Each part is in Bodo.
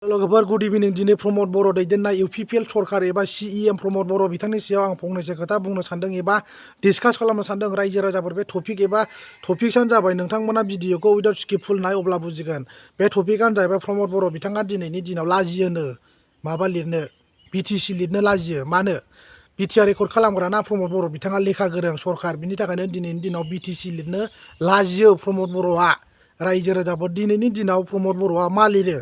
लोगोफोर गुड इभिनिं दिनै प्रमद बर' दैदेननाय इउपिपिएल सरकार एबा सिइएम प्रमद बर' बिथांनि सायाव आं फंनैसो खोथा बुंनो सानदों एबा डिसकास खालामनो सानदों रायजो राजाफोर बे टपिक एबा टपिक्सआनो जाबाय नोंथांमोना भिडिअखौ उइदाउट स्किप फुल नाय अब्ला बुजिगोन बे टपिकआनो जाहैबाय प्रमद बर' बिथाङा दिनैनि दिनाव लाजियोनो माबा लिरनो बिटिसि लिरनो लाजियो मानो बिटिआर रेकर्ड खालामग्राना प्रमद बर' बिथाङा लेखा गोरों सरकार बिनि थाखायनो दिनैनि दिनाव बिटिसि लिरनो लाजियो प्रमद बर'आ रायजो राजाफोर दिनैनि दिनाव प्रमद बर'आ मा लिरो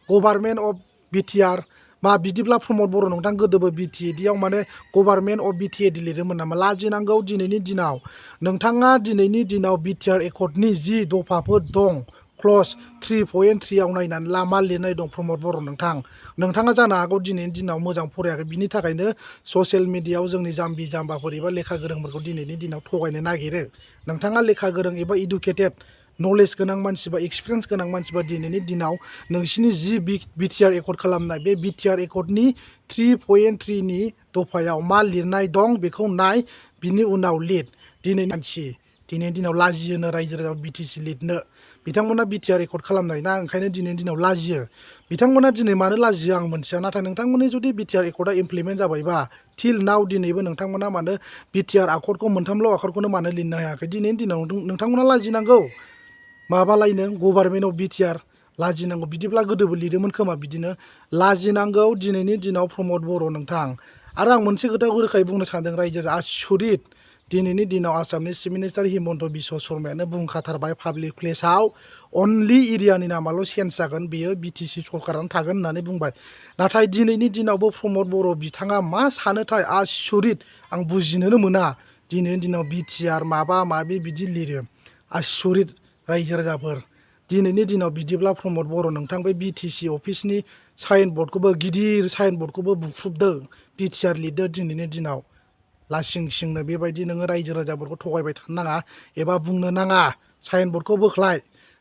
गभार्नमेन्ट अफ बिटिआर मा बिदिब्ला प्रमद बर' नोंथां गोदोबो बिटिएडिआव माने गभार्नमेन्ट अफ बिटिएडि लिरोमोन नामा लाजिनांगौ दिनैनि दिनाव नोंथाङा दिनैनि दिनाव बिटिआर एकर्डनि जि दफाफोर दं क्लज 3.3 आव नायनानै मा लिरनाय दं प्रमद बर' नोंथाङा जानो हागौ दिनैनि दिनाव मोजां फरायाखै बिनि थाखायनो ससियेल मिडियायाव जोंनि जाम्बि जाम्बाफोर एबा लेखा गोरोंफोरखौ दिनैनि दिनाव थगायनो नागिरो नोंथाङा लेखा गोरों एबा इडुकेटेड नलेज गोनां मानसि बा एक्सपिरियेन्स गोनां मानसि बा दिनैनि दिनाव नोंसिनि जि बिटिआर एकर्ड खालामनाय बे बिटिआर एकर्डनि 3.3 नि दफायाव मा लिरनाय दं बेखौ नाय बिनि उनाव लिर दिनैनि दिनाव लाजियोनो रायजो राजा बिटिसि लिरनो बिथांमोना बिटिआर एकर्ड खालामनाय ना ओंखायनो दिनैनि दिनाव लाजियो बिथांमोना दिनै मानो लाजियो आं मोनथिया नाथाय नोंथांमोननि जुदि बिटिआर एकर्डआ इमप्लिमेन्ट जाबायबा टिल नाउ दिनैबो नोंथांमोना मानो बिटिआर आकर्डखौ मोनथामल' आकर्डखौनो मानो लिरनो हायाखै दिनैनि दिनाव नोंथांमोना लाजिनांगौ माबालायनो गभार्नमेन्ट अफ बिटिआर लाजिनांगौ बिदिब्ला गोदोबो लिरोमोन खोमा बिदिनो लाजिनांगौ दिनैनि दिनाव प्रमद बर' नोंथां आरो आं मोनसे खोथाखौ रोखायै बुंनो सानदों रायजो आसुरित दिनैनि दिनाव आसामनि चिफ मिनिस्टार हिमन्त बिश्व शर्मायानो बुंखाथारबाय पाब्लिक प्लेसाव अनलि एरियानि नामाल' चेन्ज जागोन बेयो बिटिसि सरकारानो थागोन होननानै बुंबाय नाथाय दिनैनि दिनावबो प्रमद बर' बिथाङा मा सानोथाय आसुरित आं बुजिनोनो मोना दिनैनि दिनाव बिटिआर माबा माबि बिदि लिरो आसुरित रायजो राजाफोर दिनैनि दिनाव बिदिब्ला प्रमद बर' नोंथां बे बिटिसि अफिसनि साइन बर्डखौबो गिदिर साइन बर्डखौबो बुख्रुबदों बिटिआर लिरदो दिनैनि दिनाव लासिं सिंनो बेबायदि नोङो रायजो राजाफोरखौ थगायबाय थानो नाङा एबा बुंनो नाङा साइन बर्डखौ बोख्लाय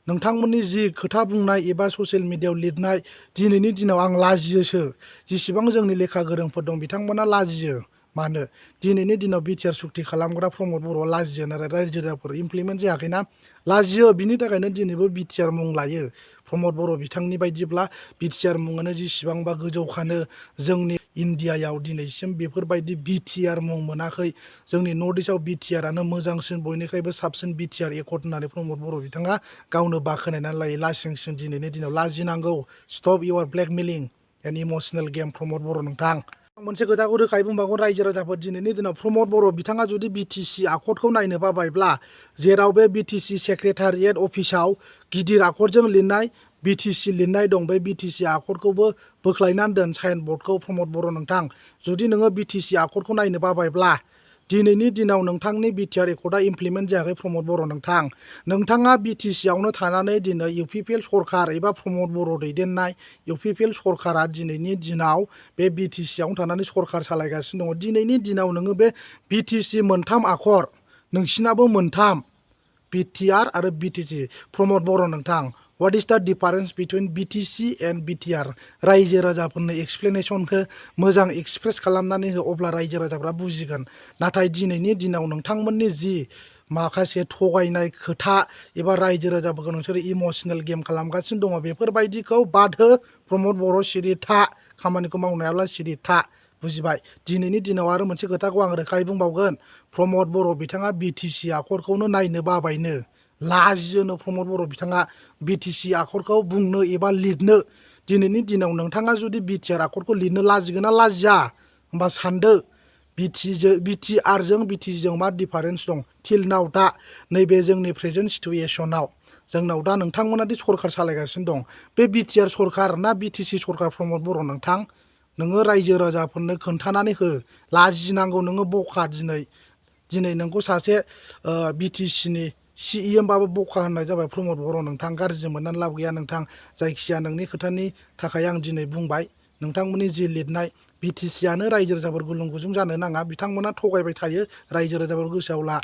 नोंथांमोननि जि खोथा बुंनाय एबा ससियेल मिडियायाव लिरनाय दिनैनि दिनाव आं लाजियोसो जेसेबां जोंनि लेखा गोरोंफोर दं बिथांमोना लाजियो मानो दिनैनि दिनाव बिटिआर सुक्ति खालामग्रा प्रमद बर'आ लाजियो नाथाय रायजो राजाफोर इमप्लिमेन्ट जायाखैना लाजियो बिनि थाखायनो दिनैबो बिटिआर मुं लायो प्रमद बर' बिथांनि बायदिब्ला बिटिआर मुङानो जेसेबांबा गोजौखानो जोंनि इन्डियायाव दिनैसिम बेफोरबायदि बिटिआर मुं मोनाखै जोंनि नर्थ इस्टआव बिटिआरानो मोजांसिन बयनिख्रुइबो साबसिन बिटिआर एकर्ड होननानै प्रमद बर' बिथाङा गावनो बाखनायनानै लायो लासिंसिं दिनैनि दिनाव लाजिनांगौ स्टप इउर ब्लेकमेलिं एन्ड इमसनेल गेम प्रमद बर' नोंथां मोनसे खोथाखौ रोखायै बुंबावगोन रायजो राजाफोर दिनैनि दिनाव प्रमद बर' बिथाङा जुदि बिटिसि आकर्डखौ नायनो बाबायब्ला जेराव बे बिटिसि सेक्रेटारियेट अफिसाव गिदिर आकर्डजों लिरनाय बिटिसि लिरनाय दं बे बिटिसि आकर्डखौबो बोख्लायनानै दोन साइन बर्डखौ प्रमद बर' नोंथां जुदि नोङो बिटिसि आकर्डखौ नायनो बाबायब्ला दिनैनि दिनाव नोंथांनि बिटिआर एकर्डआ इमप्लिमेन्ट जायाखै प्रमद बर' नोंथाङा बिटिसियावनो थानानै दिनै इउपिपिएल सरकार एबा प्रमद बर' दैदेननाय इउपिपिएल सरकारा दिनैनि दिनाव बे बिटिसियावनो थानानै सरकार सालायगासिनो दङ दिनैनि दिनाव नोङो बे बिटिसि मोनथाम आखर नोंसिनाबो मोनथाम बिटिआर आरो बिटिसि प्रमद बर' नोंथां व्हाट इज द difference between BTC and BTR रायजो राजाफोरनो एक्सप्लेनेसनखौ मोजां एक्सप्रेस खालामनानै हो अब्ला रायजो राजाफ्रा बुजिगोन नाथाय दिनैनि दिनाव नोंथांमोननि जि माखासे थगायनाय खोथा एबा रायजो राजाफोरखौ नोंसोरो इमसनेल गेम खालामगासिनो दङ बेफोरबायदिखौ बाद हो प्रमद बर' सिरि था खामानिखौ मावनायाब्ला सिरि था बुजिबाय दिनैनि दिनाव आरो मोनसे खोथाखौ आं रोखायै बुंबावगोन प्रमद बर' बिथाङा बिटिसि आकर्डखौनो नायनो बाबायनो लाजियोनो प्रमद बर' बिथाङा बिटिसि आकर्डखौ बुंनो एबा लिरनो दिनैनि दिनाव नोंथाङा जुदि बिटिआर आकर्डखौ लिरनो लाजिगोन ना लाजिया होमबा सानदो बिटिआरजों बिटिसिजों मा डिफारेन्स दं टिल नाव दा नैबे जोंनि प्रेजेन्ट सिटुएसनाव जोंनाव दा नोंथांमोना दि सरकार सालायगासिनो दं बे बिटिआर सरकार ना बिटिसि सरकार प्रमद बर' नोंथां नोङो रायजो राजाफोरनो खोन्थानानै हो लाजिनांगौ नोङो बखा दिनै नोंखौ सासे बिटिसिनि सिइएम बाबो बखा होननाय जाबाय प्रमद बर' नोंथां गाज्रि मोननानै लाब गैया नोंथां जायखिया नोंनि खोथानि थाखाय आं दिनै बुंबाय नोंथांमोननि जि लिरनाय बिटिसियानो रायजो राजाफोर गुलुं गुजुं जानो नाङा बिथांमोना थगायबाय थायो रायजो राजाफोर गोसोआव ला